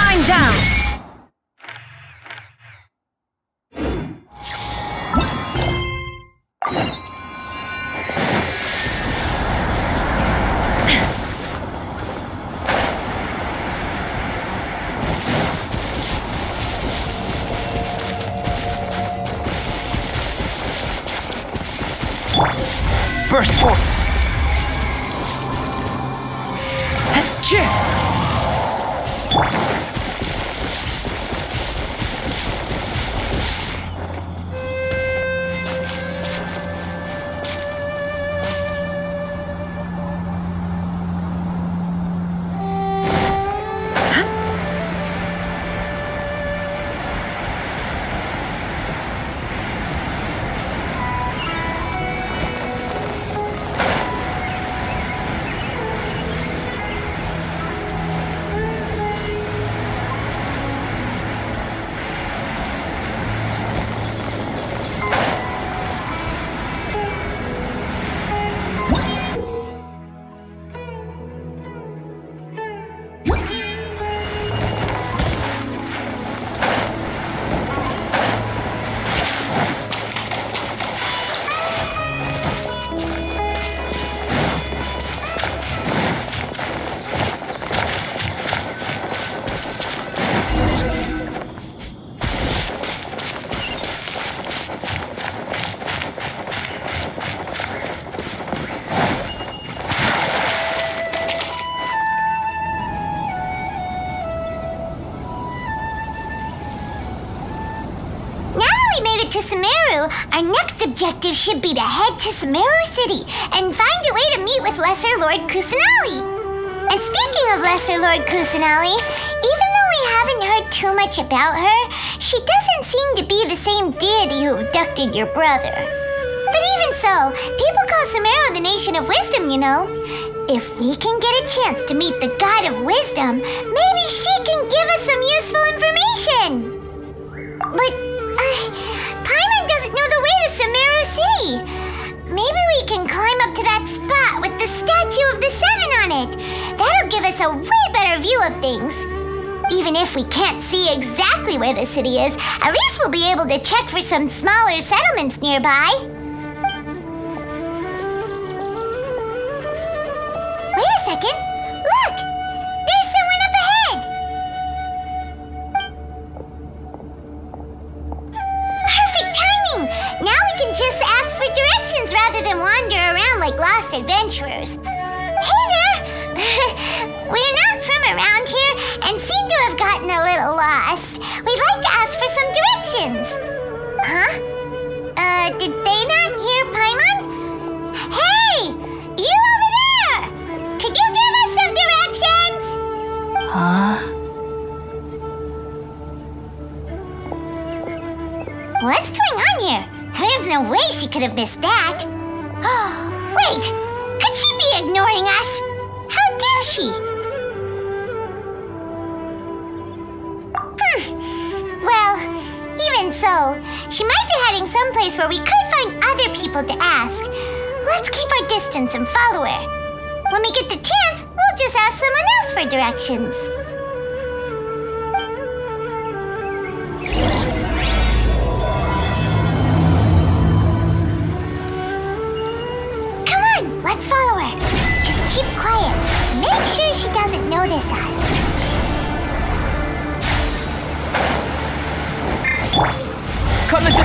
Shine down! Burst forth! Achoo! To Sumeru, our next objective should be to head to Sumeru City and find a way to meet with Lesser Lord Kusanali. And speaking of Lesser Lord Kusanali, even though we haven't heard too much about her, she doesn't seem to be the same deity who abducted your brother. But even so, people call Sumeru the Nation of Wisdom, you know. If we can get a chance to meet the God of Wisdom, maybe she can give us some useful information. But Paimon doesn't know the way to Sumeru City. Maybe we can climb up to that spot with the statue of the Seven on it. That'll give us a way better view of things. Even if we can't see exactly where the city is, at least we'll be able to check for some smaller settlements nearby. Wait a second. Look! There's someone up ahead! Perfect timing! Now we can just ask for directions rather than wander around like lost adventurers. Hey there! We're not from around here and seem to have gotten a little lost. We'd like to ask for some directions. Huh? Did they not hear Paimon? Hey! You over there! Could you give us some directions? Huh? What's going on here? There's no way she could have missed that. Oh, wait! Could she be ignoring us? How dare she? Well, even so, she might be heading someplace where we could find other people to ask. Let's keep our distance and follow her. When we get the chance, we'll just ask someone else for directions. Come on, let's follow her. Just keep quiet. Make sure she doesn't notice us. Coming to...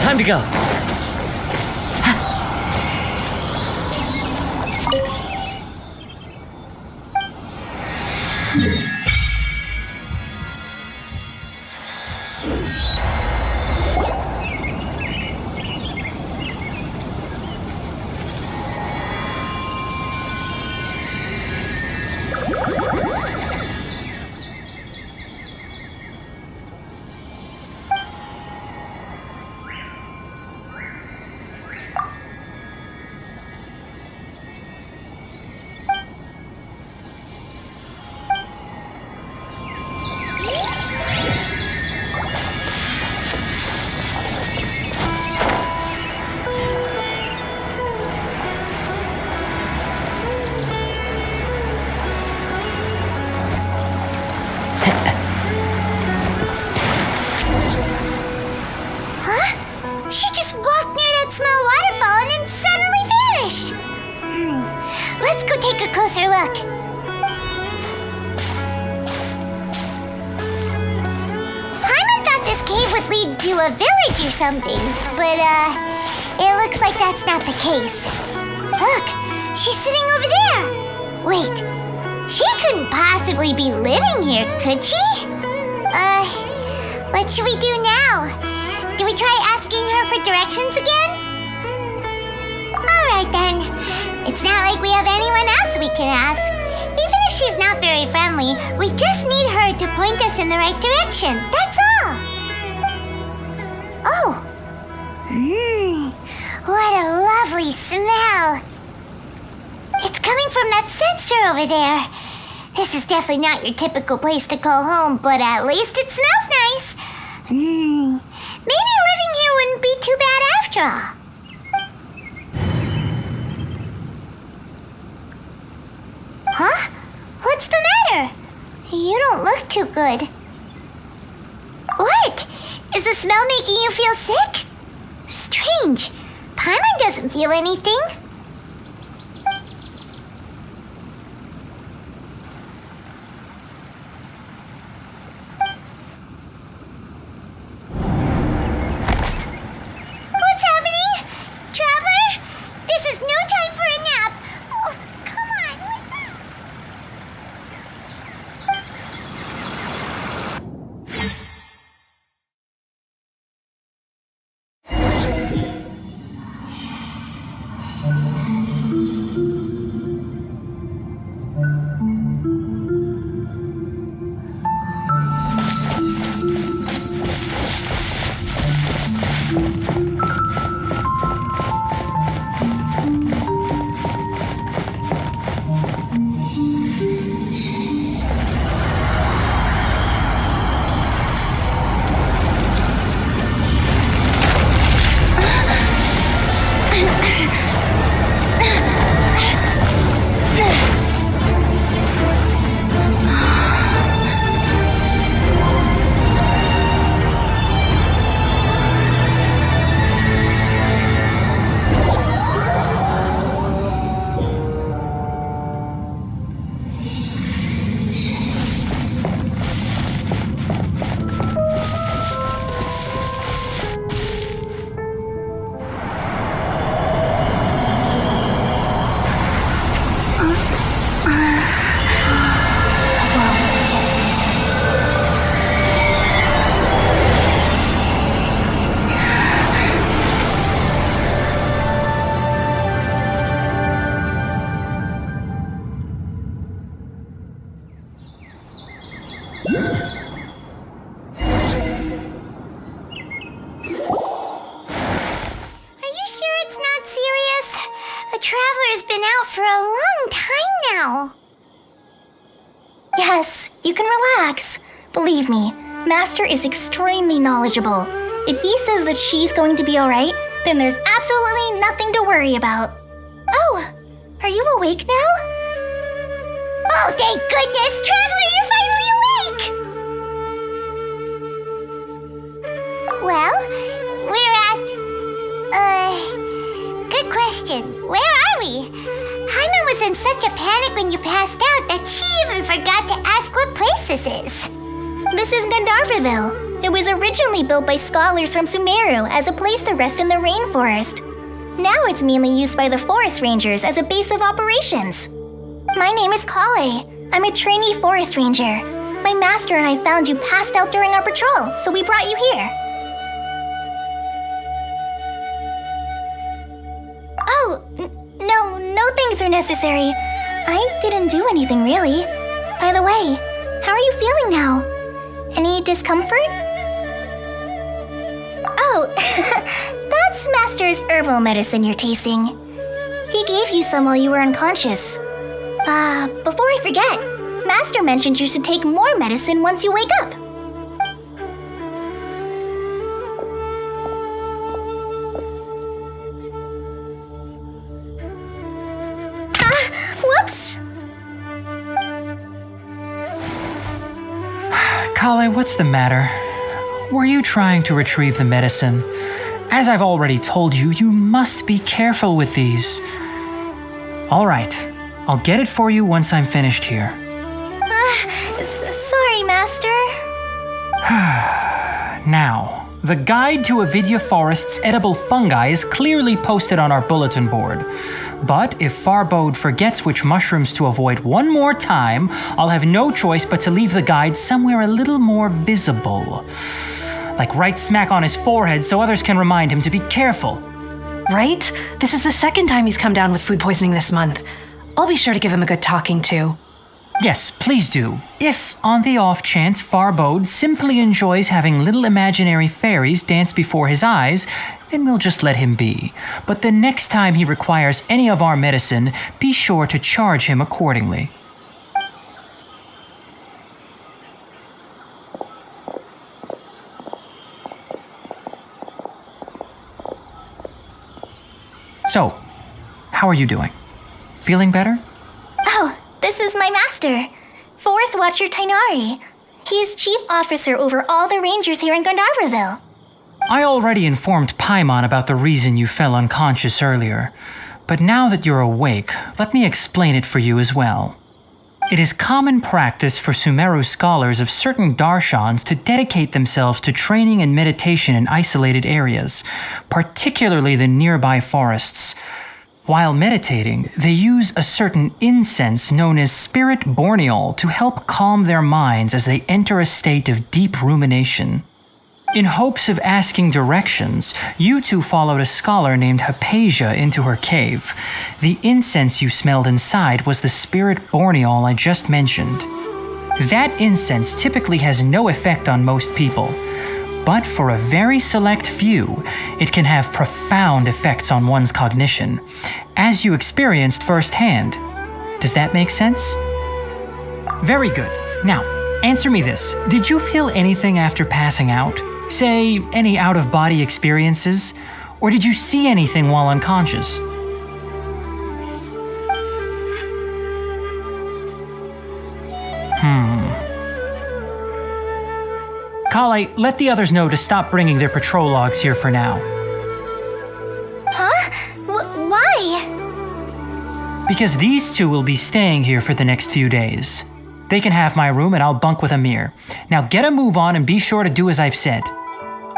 Time to go. would lead to a village or something, but it looks like that's not the case. Look, she's sitting over there. Wait, she couldn't possibly be living here, could she? What should we do now? Do we try asking her for directions again? Alright then. It's not like we have anyone else we can ask. Even if she's not very friendly, we just need her to point us in the right direction. That's all. Oh. What a lovely smell. It's coming from that sensor over there. This is definitely not your typical place to call home, but at least it smells nice. Maybe living here wouldn't be too bad after all. Huh? What's the matter? You don't look too good. What? Is the smell making you feel sick? Strange. Paimon doesn't feel anything. What's happening? Traveler? This is no time for a nap. Oh, come on, wake up. Traveler's been out for a long time now. Yes, you can relax. Believe me, Master is extremely knowledgeable. If he says that she's going to be alright, then there's absolutely nothing to worry about. Oh, are you awake now? Oh, thank goodness! Traveler, you're finally awake! Well, we're at... good question. Where are we? Paimon was in such a panic when you passed out that she even forgot to ask what place this is. This is Gandharvaville. It was originally built by scholars from Sumeru as a place to rest in the rainforest. Now it's mainly used by the forest rangers as a base of operations. My name is Kale. I'm a trainee forest ranger. My master and I found you passed out during our patrol, so we brought you here. Oh, no things are necessary. I didn't do anything really. By the way, how are you feeling now? Any discomfort? Oh, that's Master's herbal medicine you're tasting. He gave you some while you were unconscious. Before I forget, Master mentioned you should take more medicine once you wake up. Whoops! Kale, what's the matter? Were you trying to retrieve the medicine? As I've already told you, you must be careful with these. All right, I'll get it for you once I'm finished here. Sorry, Master. Now, The guide to Avidya Forest's edible fungi is clearly posted on our bulletin board. But if Farbode forgets which mushrooms to avoid one more time, I'll have no choice but to leave the guide somewhere a little more visible. Like right smack on his forehead so others can remind him to be careful. Right? This is the second time he's come down with food poisoning this month. I'll be sure to give him a good talking to. Yes, please do. If, on the off chance, Farbode simply enjoys having little imaginary fairies dance before his eyes, then we'll just let him be. But the next time he requires any of our medicine, be sure to charge him accordingly. So, how are you doing? Feeling better? Oh, this is my master, Forest Watcher Tainari. He is chief officer over all the rangers here in Gandharvaville. I already informed Paimon about the reason you fell unconscious earlier, but now that you're awake, let me explain it for you as well. It is common practice for Sumeru scholars of certain darshans to dedicate themselves to training and meditation in isolated areas, particularly the nearby forests. While meditating, they use a certain incense known as spirit borneol to help calm their minds as they enter a state of deep rumination. In hopes of asking directions, you two followed a scholar named Hypatia into her cave. The incense you smelled inside was the spirit borneol I just mentioned. That incense typically has no effect on most people, but for a very select few, it can have profound effects on one's cognition, as you experienced firsthand. Does that make sense? Very good. Now, answer me this. Did you feel anything after passing out? Say, any out-of-body experiences? Or did you see anything while unconscious? Kale, let the others know to stop bringing their patrol logs here for now. Huh? Why? Because these two will be staying here for the next few days. They can have my room and I'll bunk with Amir. Now get a move on and be sure to do as I've said.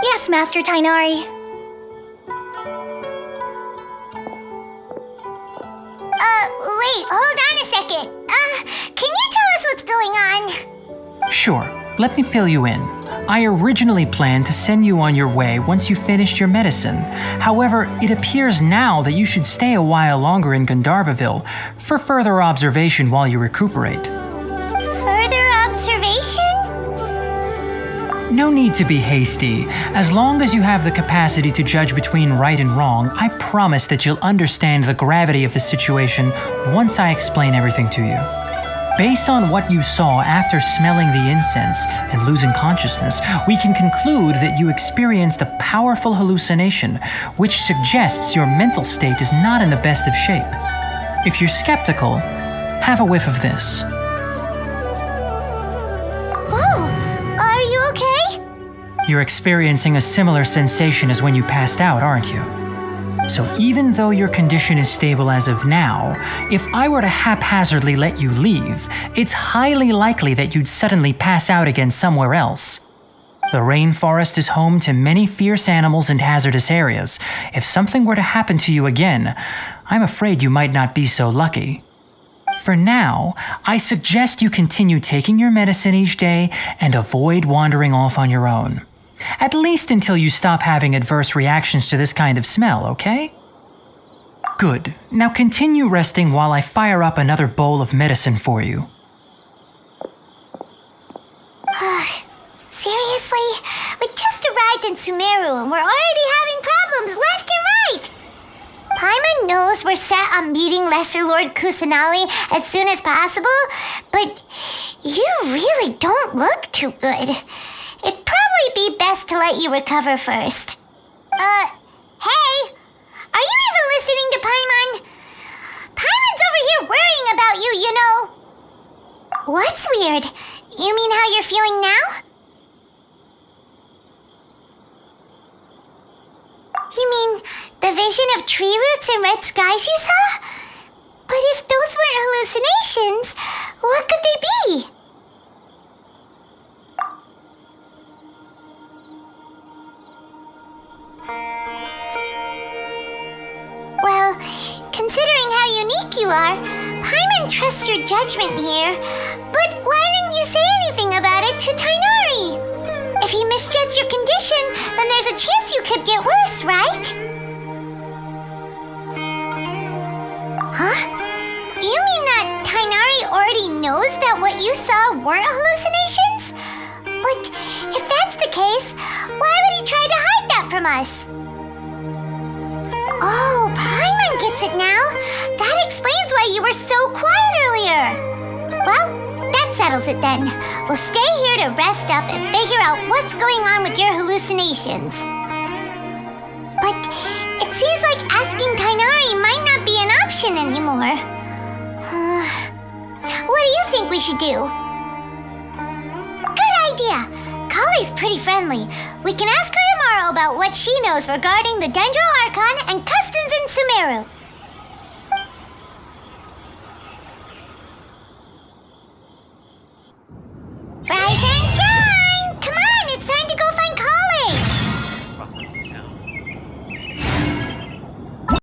Yes, Master Tainari. Wait, hold on a second. Can you tell us what's going on? Sure, let me fill you in. I originally planned to send you on your way once you finished your medicine. However, it appears now that you should stay a while longer in Gandharvaville for further observation while you recuperate. Further observation? No need to be hasty. As long as you have the capacity to judge between right and wrong, I promise that you'll understand the gravity of the situation once I explain everything to you. Based on what you saw after smelling the incense and losing consciousness, we can conclude that you experienced a powerful hallucination, which suggests your mental state is not in the best of shape. If you're skeptical, have a whiff of this. Oh, are you okay? You're experiencing a similar sensation as when you passed out, aren't you? So even though your condition is stable as of now, if I were to haphazardly let you leave, it's highly likely that you'd suddenly pass out again somewhere else. The rainforest is home to many fierce animals and hazardous areas. If something were to happen to you again, I'm afraid you might not be so lucky. For now, I suggest you continue taking your medicine each day and avoid wandering off on your own. At least until you stop having adverse reactions to this kind of smell, okay? Good. Now continue resting while I fire up another bowl of medicine for you. Seriously? We just arrived in Sumeru and we're already having problems left and right! Paimon knows we're set on meeting Lesser Lord Kusanali as soon as possible, but you really don't look too good. It'd probably be best to let you recover first. Hey! Are you even listening to Paimon? Paimon's over here worrying about you, you know. What's weird? You mean how you're feeling now? You mean the vision of tree roots and red skies you saw? But if those weren't hallucinations, what could they be? are. Paimon trusts your judgment here. But why didn't you say anything about it to Tighnari? If he misjudged your condition, then there's a chance you could get worse, right? Huh? You mean that Tighnari already knows that what you saw weren't hallucinations? But if that's the case, why would he try to hide that from us? Oh, Paimon gets it now. That explains why you were so quiet earlier. Well, that settles it then. We'll stay here to rest up and figure out what's going on with your hallucinations. But it seems like asking Tighnari might not be an option anymore. What do you think we should do? Good idea. Kali's pretty friendly. We can ask her tomorrow about what she knows regarding the Dendro Archon and customs in Sumeru.